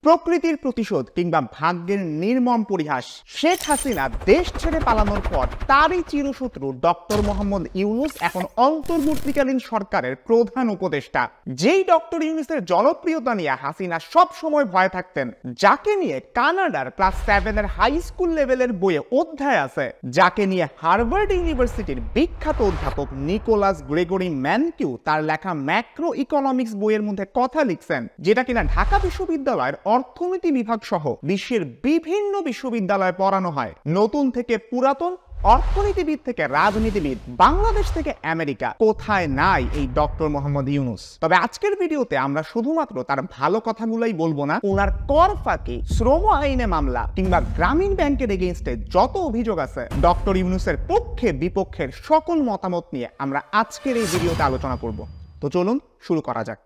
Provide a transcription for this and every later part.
প্রকৃতির প্রতিশোধ কিংবা ভাগ্যের নির্মম পরিহাস। শেখ হাসিনা দেশ ছেড়ে পালানোর পর তারই চিরশত্রু ডক্টর মোহাম্মদ ইউনূস এখন অন্তর্বর্তীকালীন সরকারের প্রধান উপদেষ্টা। যেই ডক্টর ইউনূসের জনপ্রিয়তা নিয়ে হাসিনা সব সময় ভয় থাকতেন, যাকে নিয়ে কানাডার ক্লাস 7 এর হাই স্কুল লেভেলের বইয়ে অধ্যায় আছে, যাকে নিয়ে হার্ভার্ড ইউনিভার্সিটির বিখ্যাত অধ্যাপক নিকোলাস গ্রেগরি ম্যানকিউ তার লেখা ম্যাক্রো ইকোনমিক্স বইয়ের মধ্যে কথা লিখছেন, যেটা কিনা ঢাকা বিশ্ববিদ্যালয়ের অর্থনীতি বিভাগ সহ বিশ্বের বিভিন্ন বিশ্ববিদ্যালয়ে পড়ানো হয়। নতুন থেকে পুরাতন, অর্থনীতিবিদ থেকে রাজনীতিবিদ, বাংলাদেশ থেকে আমেরিকা, কোথায় নাই এই ডক্টর মোহাম্মদ ইউনূস। তবে আজকের ভিডিওতে আমরা শুধুমাত্র তার ভালো কথাগুলোই বলবো না, ওনার কর ফাঁকি, শ্রম আইনে মামলা কিংবা গ্রামীণ ব্যাংকের এগেইনস্টে যত অভিযোগ আছে, ডক্টর ইউনূসের পক্ষে বিপক্ষের সকল মতামত নিয়ে আমরা আজকের এই ভিডিওতে আলোচনা করব। তো চলুন শুরু করা যাক।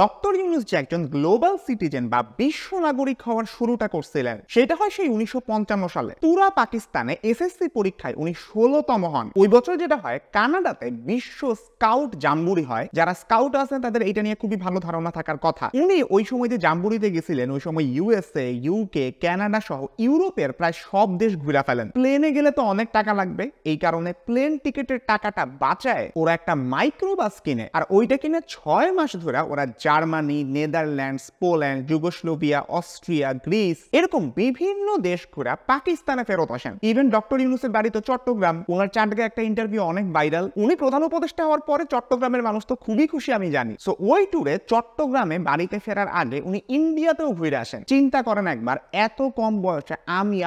ডক্টর ইউনূস যে একজন গ্লোবাল সিটিজেন বা বিশ্ব নাগরিক হওয়ার শুরুটা করছিলেন, সেটা হয় সেই 1955 সালে। পুরা পাকিস্তানে এসএসসি পরীক্ষায় উনি 16তম হন। ওই বছর যেটা হয়, কানাডাতে বিশ্ব স্কাউট জাম্বুরি হয়। যারা স্কাউট আছেন তাদের এটা নিয়ে খুবই ভালো ধারণা থাকার কথা। উনি ওই সময় যে জাম্বুরিতে গেছিলেন, ওই সময় ইউএসএ, ইউকে, কানাডা সহ ইউরোপের প্রায় সব দেশ ঘুরে ফেলেন। প্লেনে গেলে তো অনেক টাকা লাগবে, এই কারণে প্লেন টিকেটের টাকাটা বাঁচায় ওরা একটা মাইক্রোবাস কিনে, আর ওইটা কিনে 6 মাস ধরে ওরা Germany, Netherlands, Poland, Yugoslavia, Austria, Greece এরকম বিভিন্ন দেশ ঘুরে পাকিস্তানে ফেরত আসেন। ইভেন ডক্টর ইউনূসের বাড়ি তো চট্টগ্রাম। ওনার চাটগে একটা ইন্টারভিউ অনেক ভাইরাল। উনি প্রধান উপদেষ্টা হওয়ার পরে চট্টগ্রামের মানুষ তো খুবই খুশি, আমি জানি। সো ওই ট্যুরে চট্টগ্রামে বাড়িতে ফেরার আগে উনি ইন্ডিয়াতেও ঘুরে আসেন। চিন্তা করেন একবার, এত কম বয়সে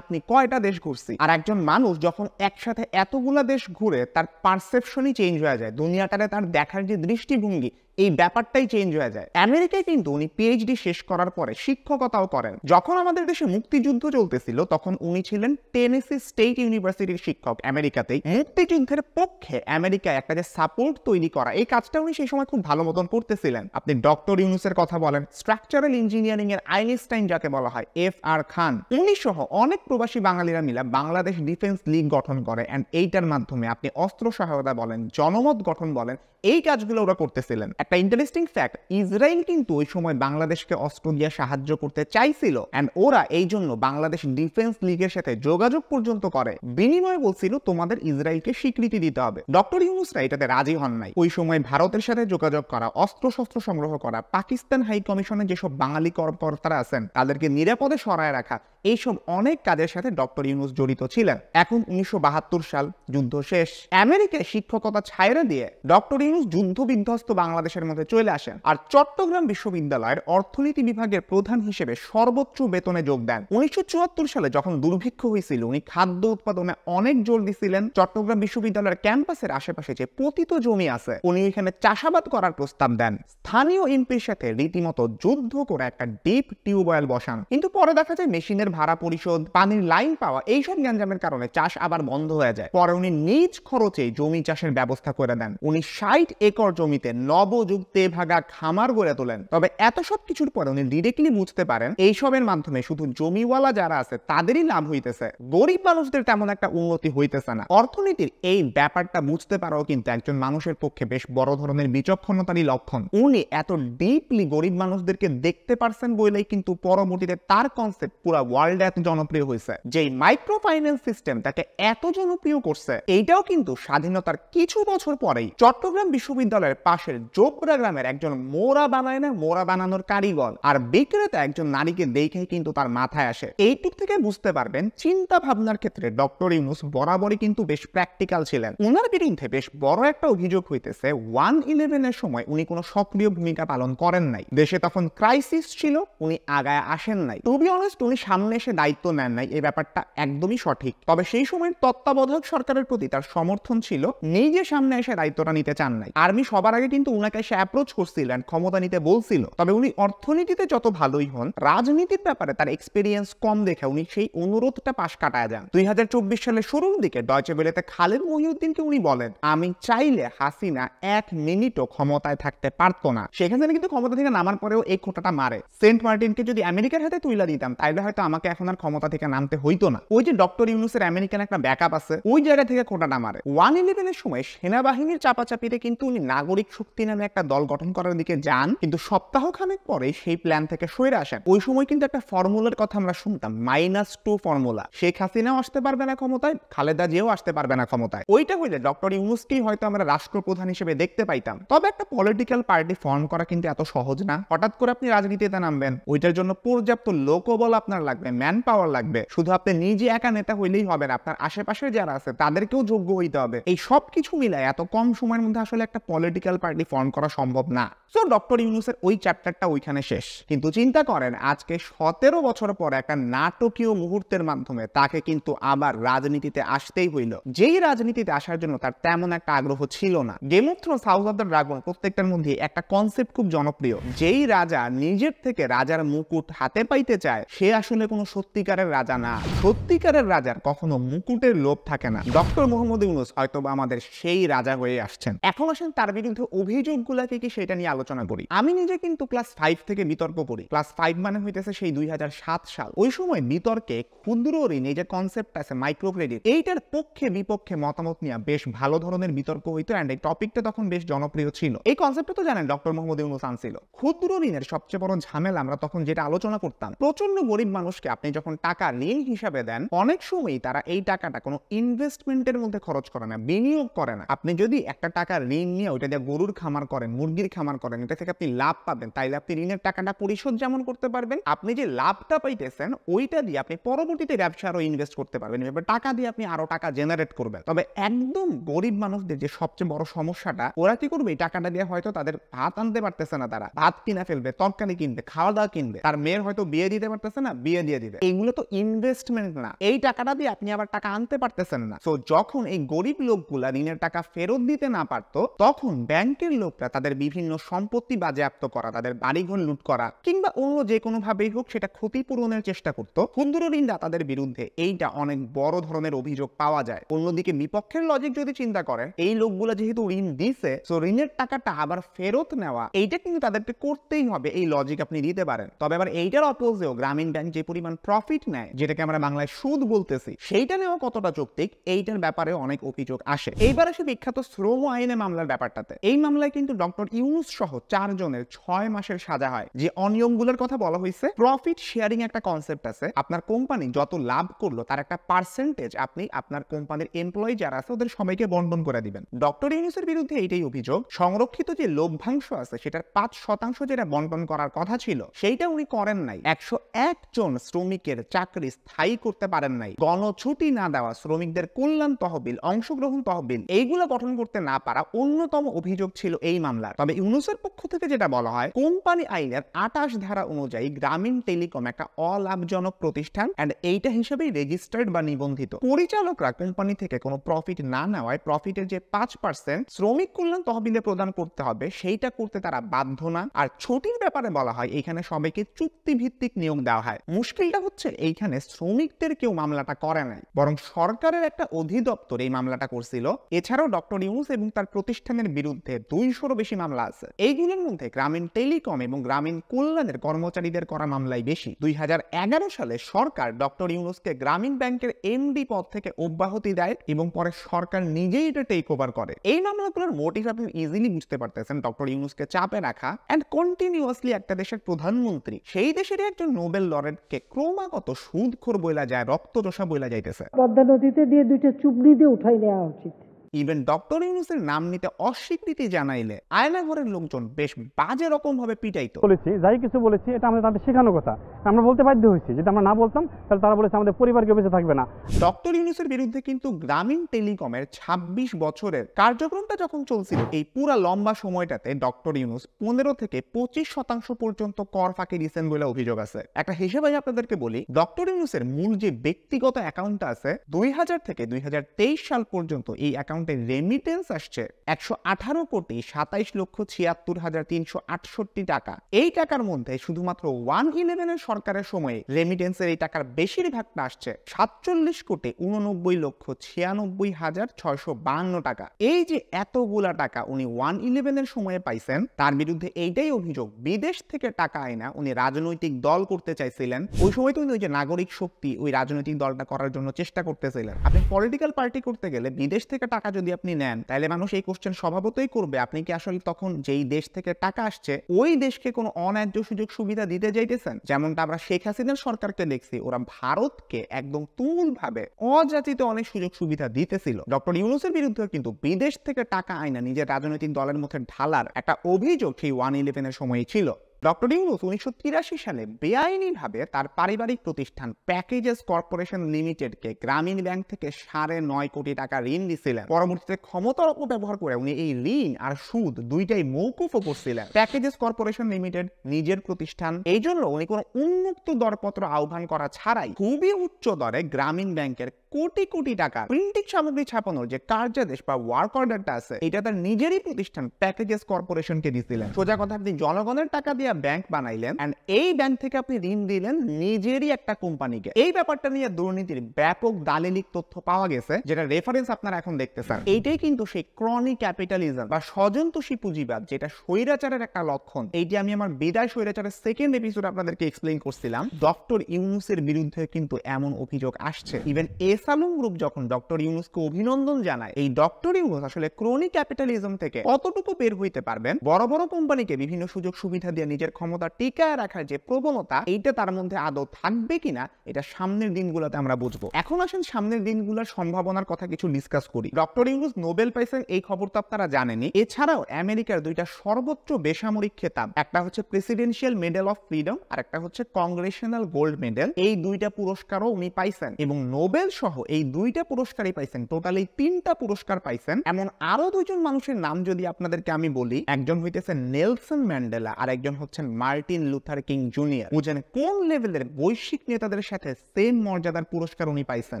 আপনি কয়টা দেশ ঘুরছি। আর একজন মানুষ যখন একসাথে এতগুলা দেশ ঘুরে, তার পারসেপশনই চেঞ্জ হয়ে যায়, দুনিয়াটারে তার দেখার যে দৃষ্টিভঙ্গি, এই ব্যাপারটাই চেঞ্জ হয়ে যায়। আমেরিকায় কিন্তু উনি পিএইচডি শেষ করার পরে শিক্ষকতাও করেন। যখন আমাদের দেশে মুক্তিযুদ্ধ চলতেছিল, তখন উনি ছিলেন টেনেসি স্টেট ইউনিভার্সিটির শিক্ষক আমেরিকাতেই। মুক্তিযুদ্ধের পক্ষে আমেরিকায় একটা যে সাপোর্ট তৈরি করা, এই কাজটা উনি সেই সময় খুব ভালো মতন করতেছিলেন। আপনি ডক্টর ইউনূসের কথা বলেন, স্ট্রাকচারাল ইঞ্জিনিয়ারিং এর আইনস্টাইন যাকে বলা হয়, FR খান, উনি সহ অনেক প্রবাসী বাঙালিরা মিলে বাংলাদেশ ডিফেন্স লীগ গঠন করে। এন্ড এইটার মাধ্যমে আপনি অস্ত্র সহায়তা বলেন, জনমত গঠন বলেন, এই কাজগুলো ওরা করতেছিলেন। একটা ইন্টারেস্টিং ফ্যাক্ট, ইসরায়েল কিন্তু ওই সময় বাংলাদেশকে অস্ত্র দিয়ে সাহায্য করতে চাইছিল, এন্ড ওরা এই জন্য বাংলাদেশ ডিফেন্স লীগের সাথে যোগাযোগ পর্যন্ত করে। বিনিময়ে বলছিল তোমাদের ইসরায়েলকে স্বীকৃতি দিতে হবে। ডক্টর ইউনূসরা এটাতে রাজি হন নাই। ওই সময় ভারতের সাথে যোগাযোগ করা, অস্ত্রশস্ত্র সংগ্রহ করা, পাকিস্তান হাই কমিশনে যেসব বাঙালি কর্মকর্তারা আছেন তাদেরকে নিরাপদে সরায় রাখা, এইসব অনেক কাজের সাথে ডক্টর ইউনূস জড়িত ছিলেন। এখন 1972 সাল, যুদ্ধ শেষ। আমেরিকায় শিক্ষকতা ছাইরা দিয়ে ডক্টর ইউনূস যুদ্ধ বিধ্বস্ত বাংলাদেশের মধ্যে চলে আসেন, আর চট্টগ্রাম বিশ্ববিদ্যালয়ের অর্থনীতি বিভাগের প্রধান হিসেবে সর্বোচ্চ বেতনে যোগ দেন। 1974 সালে যখন দুর্ভিক্ষ হয়েছিল, উনি খাদ্য উৎপাদনে অনেক জোর দিছিলেন। চট্টগ্রাম বিশ্ববিদ্যালয়ের ক্যাম্পাসের আশেপাশে যে পতিত জমি আছে, উনি এখানে চাষাবাদ করার প্রস্তাব দেন। স্থানীয় এমপির সাথে রীতিমতো যুদ্ধ করে একটা ডিপ টিউবওয়েল বসান। কিন্তু পরে দেখা যায় মেশিনের ভাড়া পরিশোধ, পানির লাইন পাওয়া, এইসব গ্যাঞ্জামের কারণে চাষ আবার বন্ধ হয়ে যায়। পরে উনি নিজ খরচে জমি চাষের ব্যবস্থা করে দেন। উনি 60 একর জমিতে নবযুগ তেভাগা খামার গড়ে তোলেন। তবে এত সব কিছুর পরে উনি ডিরেক্টলি বুঝতে পারেন, এইসবের মাধ্যমে শুধু জমিওয়ালা যারা আছে তাদেরই লাভ হইতেছে, গরিব মানুষদের তেমন একটা উন্নতি হইতেছে না। অর্থনীতির এই ব্যাপারটা বুঝতে পারাও কিন্তু একজন মানুষের পক্ষে বেশ বড় ধরনের বিচক্ষণতারই লক্ষণ। উনি এত ডিপলি গরিব মানুষদেরকে দেখতে পারছেন বলেই কিন্তু পরবর্তীতে তার কনসেপ্ট পুরো ওয়ার্ল্ডে এত জনপ্রিয় হয়েছে। যে মাইক্রো ফাইন্যান্স সিস্টেম তাকে এত জনপ্রিয় করছে, এইটাও কিন্তু স্বাধীনতার কিছু বছর পরেই চট্টগ্রাম বিশ্ববিদ্যালয়ের পাশের জোবরা গ্রামের একজন মোড়া বানায় না, মোড়া বানানোর কারিগর আর বিক্রেতা একজন নারীকে দেখেই কিন্তু তার মাথায় আসে। এইটুক থেকে বুঝতে পারবেন চিন্তা ভাবনার ক্ষেত্রে ডক্টর ইউনূস বরাবরই কিন্তু বেশ প্র্যাকটিক্যাল ছিলেন। ওনার বিরুদ্ধে বেশ বড় একটা অভিযোগ হইতেছে, 1/11 এর সময় উনি কোনো সক্রিয় ভূমিকা পালন করেন নাই। দেশে তখন ক্রাইসিস ছিল, উনি আগায় আসেন নাই। টু বি অনেস্ট, উনি সামনে এসে দায়িত্ব নেন নাই, এই ব্যাপারটা একদমই সঠিক। তবে সেই সময় তত্ত্বাবধায়ক সরকারের প্রতি তার সমর্থন ছিল, নিজে সামনে এসে দায়িত্বটা নিতে চান নাই। আর্মি সবার আগে কিন্তু উনাকে এসে অ্যাপ্রোচ করছিলেন, ক্ষমতা নিতে বলছিল। তবে উনি অর্থনীতিতে যত ভালোই হন, রাজনীতির ব্যাপারে তার এক্সপেরিয়েন্স কম দেখে উনি সেই অনুরোধটা পাশ কাটায় যান। 2024 সালের শুরুর দিকে ডয়চে ওয়েলেতে খালেদ মহিউদ্দিনকে উনি বলেন, আমি চাইলে হাসিনা 1 মিনিটও ক্ষমতায় থাকতে পারতো না। সেখানে কিন্তু ক্ষমতা থেকে নামার পরেও এই খোঁটাটা মারে, সেন্ট মার্টিনকে যদি আমেরিকার হাতে তুলে দিতাম তাইলে হয়তো আমাকে আমাকে এখন আর ক্ষমতা থেকে নামতে হইতো না। ওই যে ডক্টর ইউনূসের আমেরিকান একটা ব্যাকআপ আছে, ওই জায়গা থেকে খোঁটাটা মারে। 111-এর সময় সেনাবাহিনীর চাপাচাপিতে কিন্তু উনি নাগরিক শক্তি নামে একটা দল গঠন করার দিকে যান, কিন্তু সপ্তাহখানেক পরে সেই প্ল্যান থেকে সরে আসেন। ওই সময় কিন্তু একটা ফর্মুলার কথা আমরা শুনতাম, -2 ফর্মুলা। শেখ হাসিনাও আসতে পারবে না ক্ষমতায়, খালেদা জিয়াও আসতে পারবে না ক্ষমতায়। ওইটা হইলে ডক্টর ইউনূসকেই হয়তো আমরা রাষ্ট্রপ্রধান হিসেবে দেখতে পাইতাম। তবে একটা পলিটিক্যাল পার্টি ফর্ম করা কিন্তু এত সহজ না। হঠাৎ করে আপনি রাজনীতিতে নামবেন, ওইটার জন্য পর্যাপ্ত লোকবল আপনার লাগবে, ম্যান পাওয়ার লাগবে। শুধু আপনি নিজে একা নেতা হইলেই হবে না, আপনার আশেপাশে যারা আছে তাদেরকেও যোগ্য হইতে হবে। এই সব কিছু মিলায় এত কম সময়ের মধ্যে আসলে একটা পলিটিক্যাল পার্টি ফর্ম করা সম্ভব না। সো ডক্টর ইউনূসের ওই চ্যাপ্টারটা ওইখানে শেষ। কিন্তু চিন্তা করেন, আজকে 17 বছর পর একটা নাটকীয় মুহূর্তের মাধ্যমে তাকে কিন্তু আবার রাজনীতিতে আসতেই হইল, যেই রাজনীতিতে আসার জন্য তার তেমন একটা আগ্রহ ছিল না। Game of Thrones, house of the dragon, প্রত্যেকটার মধ্যে একটা কনসেপ্ট খুব জনপ্রিয়। যেই রাজা নিজের থেকে রাজার মুকুট হাতে পাইতে চায়, সে আসলে কোনো সত্যিকারের রাজা না। সত্যিকারের রাজার কখনো মুকুটের লোভ থাকে না। ডক্টর মোহাম্মদ ইউনূস হয়তো আমাদের সেই রাজা হয়ে আসছেন। এখন আসেন তার বিরুদ্ধে অভিযোগগুলোকে কি সেটা নিয়ে আলোচনা করি। আমি নিজে কিন্তু ক্লাস 5 থেকে বিতর্ক করি। ক্লাস 5 মানে হইতেছে সেই 2007 সাল। ওই সময় বিতর্কে ক্ষুদ্র ঋণ, এই যে কনসেপ্ট আছে মাইক্রো ক্রেডিট, এইটার পক্ষে বিপক্ষে মতামত নিয়ে বেশ ভালো ধরনের বিতর্ক হইতো, এন্ড এই টপিকটা তখন বেশ জনপ্রিয় ছিল। এই কনসেপ্টটা তো জানেন ডক্টর মোহাম্মদ ইউনূস আনছিল। ক্ষুদ্র ঋণের সবচেয়ে বড় ঝামেলা আমরা তখন যেটা আলোচনা করতাম, প্রচন্ড গরিব মানুষকে আপনি যখন টাকা ঋণ হিসাবে দেন, অনেক সময়ই তারা এই টাকাটা কোনো ইনভেস্টমেন্টের মধ্যে খরচ করে না, বিনিয়োগ করে না। আপনি যদি একটা টাকা ঋণ নিয়ে ওইটা দিয়ে গরুর খামার করেন, মুরগির খামার করেন, এটা থেকে আপনি লাভ পাবেন, তাইলে আপনি ঋণের টাকাটা পরিশোধ যেমন করতে পারবেন, আপনি যে লাভটা পাইতেছেন ওইটা দিয়ে আপনি পরবর্তীতে ব্যবসা আরো ইনভেস্ট করতে পারবেন। এবার টাকা দিয়ে আপনি আরো টাকা জেনারেট করবেন। তবে একদম গরিব মানুষদের যে সবচেয়ে বড় সমস্যাটা, ওরা কি করবে, এই টাকাটা দিয়ে হয়তো তাদের ভাত আনতে পারতেছে না, তারা ভাত কিনা ফেলবে, তরকারি কিনবে, খাওয়া দাওয়া কিনবে, তার মেয়ের হয়তো বিয়ে দিতে পারতেছে না, বিয়ে দিয়ে দিবে। এইগুলো তো ইনভেস্টমেন্ট না। এই টাকাটা দিয়ে আপনি আবার টাকা আনতে পারতেছেন না। তো যখন এই গরিব লোকগুলা ঋণের টাকা ফেরত দিতে না পারতো, তখন ব্যাংকের লোকরা তাদের বিভিন্ন সম্পত্তি বাজেয়াপ্ত করা, তাদের বাড়িঘর লুট করা, কিংবা অন্য যে কোনো ভাবেই হোক সেটা ক্ষতিপূরণের চেষ্টা করতো ক্ষুদ্র ঋণদাতাদের বিরুদ্ধে। এইটা অনেক বড় ধরনের অভিযোগ পাওয়া যায়। অন্যদিকে বিপক্ষের লজিক যদি চিন্তা করেন, এই লোকগুলা যেহেতু ঋণ দিছে, তো ঋণের টাকাটা আবার ফেরত নেওয়া, এইটা কিন্তু তাদেরকে করতেই হবে, এই লজিক আপনি দিতে পারেন। তবে আবার এইটার অপোজেও গ্রামীণ ব্যাংক যে পরিমাণ প্রফিট নেয়, যেটাকে আমরা বাংলায় সুদ বলতেছি, সেইটা নেওয়া কতটা যৌক্তিক, এইটার ব্যাপারে অনেক অভিযোগ আসে। এইবার আসে বিখ্যাত শ্রম আইনে মামলার ব্যাপারটাতে। এই মামলায় কিন্তু ডক্টর ইউনূস সহ 4 জনের 6 মাসের সাজা হয়। যে অনিয়মগুলোর কথা বলা হয়েছে, প্রফিট শেয়ারিং একটা কনসেপ্ট আছে। আপনার কোম্পানি যত লাভ করলো তার একটা পার্সেন্টেজ আপনি আপনার কোম্পানির এমপ্লয়ি যারা আছে ওদের সবাইকে বন্টন করে দিবেন। ডক্টর ইউনূসের বিরুদ্ধে এইটাই অভিযোগ। সংরক্ষিত যে লভ্যাংশ আছে সেটার 5% যেটা বন্টন করার কথা ছিল, সেইটা উনি করেন নাই। 101 জন শ্রমিকের চাকরি স্থায়ী করতে পারেন নাই। গণছুটি না দেওয়া, শ্রমিকদের কল্যাণ তহবিল, অংশগ্রহণ তহবিল, এইগুলো গঠন করতে না পারা অন্যতম অভিযোগ ছিল এই মামলার। তবে ইউনূসের পক্ষ থেকে যেটা বলা হয়, কোম্পানি আইনের 28 ধারা অনুযায়ী গ্রামীণ টেলিকম একটা অলাভজনক প্রতিষ্ঠান, এন্ড এইটা হিসেবে রেজিস্টার্ড বা নিবন্ধিত। পরিচালকরা কোম্পানি থেকে কোনো প্রফিট না নেওয়ায় প্রফিটের যে 5% শ্রমিক কল্যাণ তহবিলে প্রদান করতে হবে, সেইটা করতে তারা বাধ্য না। আর ছুটির ব্যাপারে বলা হয়, এইখানে সবাইকে চুক্তিভিত্তিক নিয়োগ দেওয়া হয়। মুশকিলটা হচ্ছে এইখানে শ্রমিকদের কেউ মামলাটা করে নাই, বরং সরকারের একটা অধিদপ্তর এই মামলাটা করছিল। এছাড়াও ডক্টর ইউনূস এবং তার প্রতিষ্ঠানের বিরুদ্ধে 200-রও বেশি মামলা আছে। এইগুলোর মধ্যে গ্রামীণ টেলিকম এবং গ্রামীণ কল্যাণের কর্মচারীদের করা মামলাই বেশি। 2011 সালে সরকার ডক্টর ইউনূসকে গ্রামীণ ব্যাংকের এমডি পদ থেকে অব্যাহতি দেয় এবং পরে সরকার নিজেই এটা টেক ওভার করে। এই মামলাগুলোর মোটিভ আপনি ইজিলি বুঝতে পারতেছেন, ডক্টর ইউনূসকে চাপে রাখা এন্ড কন্টিনিউয়াসলি একটা দেশের প্রধানমন্ত্রী, সেই দেশের একজন নোবেল লরেটকে ক্রমাগত সুদখোর বইলা যায়, রক্তচোষা বইলা যাইতেছে। পদ্মা নদীতে দিয়ে 2টা চুবড়ি দিয়ে উঠাই নেওয়া উচিত। ইভেন ডক্টর ইউনূসের নাম নিতে অস্বীকৃতি জানাইলে আয়নাঘরের লোকজন বেশ বাজে রকম ভাবে পিটাইতো। বলেছি যাই কিছু বলেছি, এটা আমাদের তাদের শেখানো কথা, আমরা বলতে বাধ্য হয়েছি। যদি আমরা না বলতাম তাহলে তারা বলেছে আমাদের পরিবারকে বেঁচে থাকবে না। ডক্টর ইউনূসের বিরুদ্ধে কিন্তু গ্রামীণ টেলিকমের 26 বছরের কার্যক্রমটা যখন চলছিল, এই পুরা লম্বা সময়টাতে ডক্টর ইউনূস 15 থেকে 25% পর্যন্ত কর ফাঁকি দিয়েছেন বলে অভিযোগ আছে। একটা হিসেবে আপনাদেরকে বলি, ডক্টর ইউনূসের মূল যে ব্যক্তিগত অ্যাকাউন্টটা আছে, 2000 থেকে 2023 সাল পর্যন্ত এই অ্যাকাউন্ট অ্যাকাউন্টে রেমিটেন্স আসছে 118,27,76,368 টাকা। এই টাকার মধ্যে শুধুমাত্র 111 সরকারের সময়ে রেমিটেন্সের এই টাকার বেশিরভাগটা আসছে 47,99,96,652 টাকা। এই যে এতগুলা টাকা উনি 111 সময়ে পাইছেন, তার বিরুদ্ধে এইটাই অভিযোগ বিদেশ থেকে টাকা আয়না উনি রাজনৈতিক দল করতে চাইছিলেন। ওই সময় তো উনি ওই যে নাগরিক শক্তি ওই রাজনৈতিক দলটা করার জন্য চেষ্টা করতেছিলেন। আপনি পলিটিক্যাল পার্টি করতে গেলে বিদেশ থেকে টাকা যদি আপনি নেন, তাহলে মানুষ এই কোশ্চেন স্বভাবতই করবে আপনি কি আসলে তখন যেই দেশ থেকে টাকা আসছে ওই দেশকে কোনো অন্যায্য সুযোগ সুবিধা দিতে যাইতেছেন? যেমনটা আমরা শেখ হাসিনার সরকারকে দেখছি, ওরা ভারতকে একদম তুমুলভাবে অযাচিত অনেক সুযোগ সুবিধা দিতেছিল। ডক্টর ইউনূসের বিরুদ্ধে কিন্তু বিদেশ থেকে টাকা আইনা নিজের রাজনৈতিক দলের মধ্যে ঢালার একটা অভিযোগ সেই 111 সময়ই ছিল। ডক্টর ইউনূস 1983 সালে বেআইনিভাবে তার পারিবারিক প্রতিষ্ঠান প্যাকেজেস কর্পোরেশন লিমিটেডকে গ্রামীণ ব্যাংক থেকে 9.5 কোটি টাকা ঋণ দিয়েছিলেন। পরবর্তীতে ক্ষমতার অপব্যবহার করে উনি এই ঋণ আর সুদ দুইটাই মৌকুফও করছিলেন। প্যাকেজেস কর্পোরেশন লিমিটেড নিজের প্রতিষ্ঠান, এই জন্য উনি কোনো উন্মুক্ত দরপত্র আহ্বান করা ছাড়াই খুবই উচ্চ দরে গ্রামীণ ব্যাংকের কোটি কোটি টাকা প্রিন্টিং সামগ্রী ছাপানোর যে কার্যাদেশ বা ওয়ার্ক অর্ডারটা আছে, এটা তার নিজেরই প্রতিষ্ঠান প্যাকেজেস কর্পোরেশনকে দিয়েছিলেন। সোজা কথা, আপনি জনগণের টাকা দিয়ে ব্যাংক বানাইলেন এন্ড এই ব্যাংক থেকে আপনি ঋণ দিলেন নিজেরই একটা কোম্পানিকে। এই ব্যাপারটা নিয়ে দুর্নীতির ব্যাপক দালিলিক তথ্য পাওয়া গেছে, যেটা রেফারেন্স আপনারা এখন দেখতেছেন। এইটাই কিন্তু সেই ক্রনিক ক্যাপিটালিজম বা স্বজনতোষী পুঁজিবাদ, যেটা স্বৈরাচারের একটা লক্ষণ। এইটি আমি আমার বিদায় স্বৈরাচারের সেকেন্ড এপিসোড আপনাদেরকে এক্সপ্লেইন করছিলাম। ডক্টর ইউনূসের বিরুদ্ধে কিন্তু এমন অভিযোগ আসছে। ইভেন এসালুম গ্রুপ যখন ডক্টর ইউনূসকে অভিনন্দন জানায়, এই ডক্টর ইউনূস আসলে ক্রনিক ক্যাপিটালিজম থেকে কতটুকু বের হইতে পারবেন, বড় বড় কোম্পানিকে বিভিন্ন সুযোগ সুবিধা দিয়ে নিজের ক্ষমতা টিকায় রাখার যে প্রবণতা, এইটা তার মধ্যে আদৌ থাকবে কিনা এটা সামনের দিনগুলোতে আমরা বুঝবো। এখন আসেন সামনের দিনগুলোর সম্ভাবনার কথা কিছু ডিসকাস করি। ডক্টর ইউনূস নোবেল পাইছেন এই খবর তো আপনারা জানেনই। এছাড়াও আমেরিকার দুইটা সর্বোচ্চ বেসামরিক খেতাব, একটা হচ্ছে প্রেসিডেন্সিয়াল মেডেল অফ ফ্রিডম আর একটা হচ্ছে কংগ্রেশনাল গোল্ড মেডেল, এই দুইটা পুরস্কারও উনি পাইছেন। এবং নোবেল সহ এই দুইটা পুরস্কারই পাইছেন, টোটালি 3টা পুরস্কার পাইছেন। এমন আরো দুজন মানুষের নাম যদি আপনাদেরকে আমি বলি, একজন হইতেছে নেলসন ম্যান্ডেলা আর একজন হচ্ছেন মার্টিন লুথার কিং জুনিয়র। বুঝেন কোন লেভেলের বৈশ্বিক নেতাদের সাথে সেম মর্যাদার পুরস্কার উনি পাইছেন।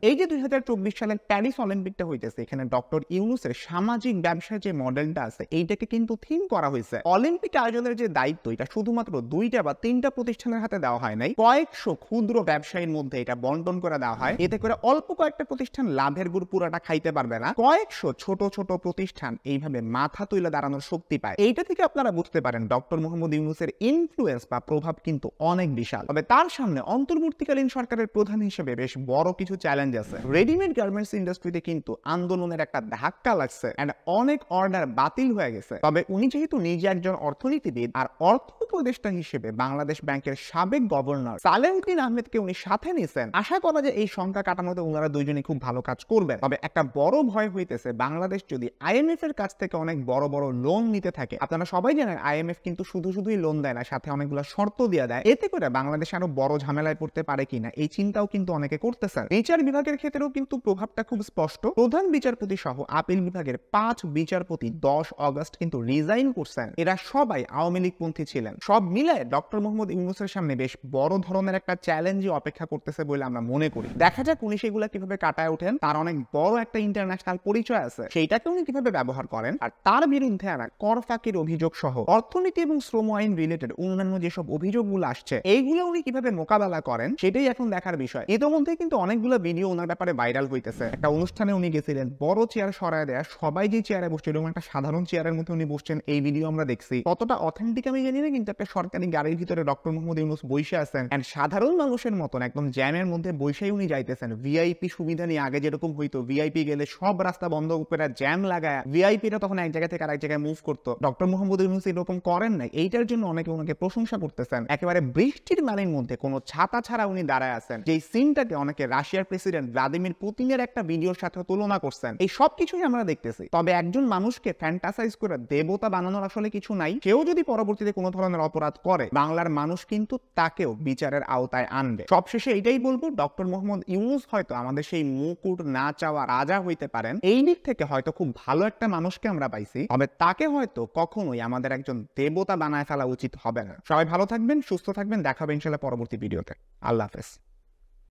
এই যে 2024 সালের প্যারিস অলিম্পিকটা হইতেছে, এখানে ডক্টর ইউনূসের সামাজিক ব্যবসার যে মডেলটা আছে এইটাকে কিন্তু থিম করা হয়েছে। অলিম্পিক আয়োজনের যে দায়িত্ব, এটা শুধুমাত্র 2টা বা 3টা প্রতিষ্ঠানের হাতে দেওয়া হয় নাই, কয়েকশো ক্ষুদ্র ব্যবসায়ীর মধ্যে এটা বন্টন করে দেওয়া হয়। এতে করে অল্প কয়েকটা প্রতিষ্ঠান লাভের গুড় পুরাটা খাইতে পারবে না, কয়েকশো ছোট ছোট প্রতিষ্ঠান এইভাবে মাথা তুলে দাঁড়ানোর শক্তি পায়। এইটা থেকে আপনারা বুঝতে পারেন ডক্টর মোহাম্মদ ইউনূসের ইনফ্লুয়েন্স বা প্রভাব কিন্তু অনেক বিশাল। তবে তার সামনে অন্তর্বর্তীকালীন সরকারের প্রধান হিসেবে বেশ বড় কিছু চ্যালেঞ্জ আছে। রেডিমেড গার্মেন্টস ইন্ডাস্ট্রিতে কিন্তু আন্দোলনের একটা ধাক্কা লাগছে এন্ড অনেক অর্ডার বাতিল হয়ে গেছে। তবে উনি যেহেতু নিজে একজন অর্থনীতিবিদ আর অর্থ উপদেষ্টা হিসেবে বাংলাদেশ ব্যাংকের সাবেক গভর্নর সালেউদ্দিন আহমেদকে উনি সাথে নিছেন, আশা করা যায় এই সংখ্যা কাটানোতে ওনারা দুইজনে খুব ভালো কাজ করবেন। তবে একটা বড় ভয় হইতেছে, বাংলাদেশ যদি আইএমএফ এর কাছ থেকে অনেক বড় বড় লোন নিতে থাকে। আপনারা সবাই জানেন আইএমএফ কিন্তু শুধুই লোন দেয় না, সাথে অনেকগুলো শর্ত দিয়ে দেয়। এতে করে বাংলাদেশ আরো বড় ঝামেলায় পড়তে পারে কিনা এই চিন্তাও কিন্তু অনেকে করতেছেন। বিচার বিভাগের ক্ষেত্রেও কিন্তু প্রভাবটা খুব স্পষ্ট। প্রধান বিচারপতি সহ আপিল বিভাগের 5 বিচারপতি 10 অগস্ট কিন্তু রিজাইন করছেন। এরা সবাই আওয়ামী লীগপন্থী ছিলেন। সব মিলায় ডক্টর মোহাম্মদ ইউনূসের সামনে বেশ বড় ধরনের একটা চ্যালেঞ্জই অপেক্ষা করতেছে বলে আমরা মনে করি। দেখা যাক উনি সেগুলা কিভাবে কাটায় ওঠেন। তার অনেক বড় একটা ইন্টারন্যাশনাল পরিচয় আছে, সেইটাকে উনি কিভাবে ব্যবহার করেন। আর তার বিরুদ্ধে আনা কর ফাঁকির অভিযোগ সহ অর্থনীতি এবং শ্রম আইন রিলেটেড অন্যান্য যেসব অভিযোগগুলো আসছে, এইগুলো উনি কিভাবে মোকাবেলা করেন সেটাই এখন দেখার বিষয়। ইতোমধ্যে কিন্তু অনেকগুলো ভিডিও ওনার ব্যাপারে ভাইরাল হইতেছে। একটা অনুষ্ঠানে উনি গেছিলেন, বড় চেয়ার সরায় দেয়া, সবাই যে চেয়ারে বসছে এরকম একটা সাধারণ চেয়ারের মধ্যে উনি বসছেন, এই ভিডিও আমরা দেখছি। কতটা অথেন্টিক আমি জানি না, কিন্তু একটা সরকারি গাড়ির ভিতরে ডক্টর মোহাম্মদ ইউনূস বসে আছেন এন্ড সাধারণ মানুষের মতন একদম জ্যামের মধ্যে বসেই উনি যাইতেছেন। ভিআইপি সুবিধা নিয়ে আগে যেরকম হইতো, ভিআইপি গেলে সব রাস্তা বন্ধ করে জ্যাম লাগায় ভিআইপিটা তখন এক জায়গা থেকে আরেক জায়গায় মুভ করতো। ডক্টর মোহাম্মদ ইউনূস এরকম করেন নাই। এইটার জন্য অনেকে ওনাকে প্রশংসা করতেছেন। একেবারে বৃষ্টির মানের মধ্যে কোনো ছাতা ছাড়া উনি দাঁড়ায় আছেন, যেই সিনটাকে অনেকে রাশিয়ার প্রেসিডেন্ট ভ্লাদিমির পুতিনের একটা ভিডিওর সাথে তুলনা করছেন। এই সব কিছুই আমরা দেখতেছি। তবে একজন মানুষকে ফ্যান্টাসাইজ করে দেবতা বানানোর আসলে কিছু নাই। কেউ যদি পরবর্তীতে কোনো ধরনের অপরাধ করে, বাংলার মানুষ কিন্তু তাকেও বিচারের আওতায় আনবে। সবশেষে এটাই বলবো, ডক্টর মোহাম্মদ ইউনূস হয়তো আমাদের সেই মুকুট না চাওয়া রাজা হইতে পারেন। এই দিক থেকে হয়তো খুব ভালো একটা মানুষকে আমরা পাইছি, তবে তাকে হয়তো কখনোই আমাদের একজন দেবতা বানায় ফেলা উচিত হবে না। সবাই ভালো থাকবেন, সুস্থ থাকবেন, দেখা হবে ইনশাআল্লাহ পরবর্তী ভিডিওতে। আল্লাহ হাফেজ।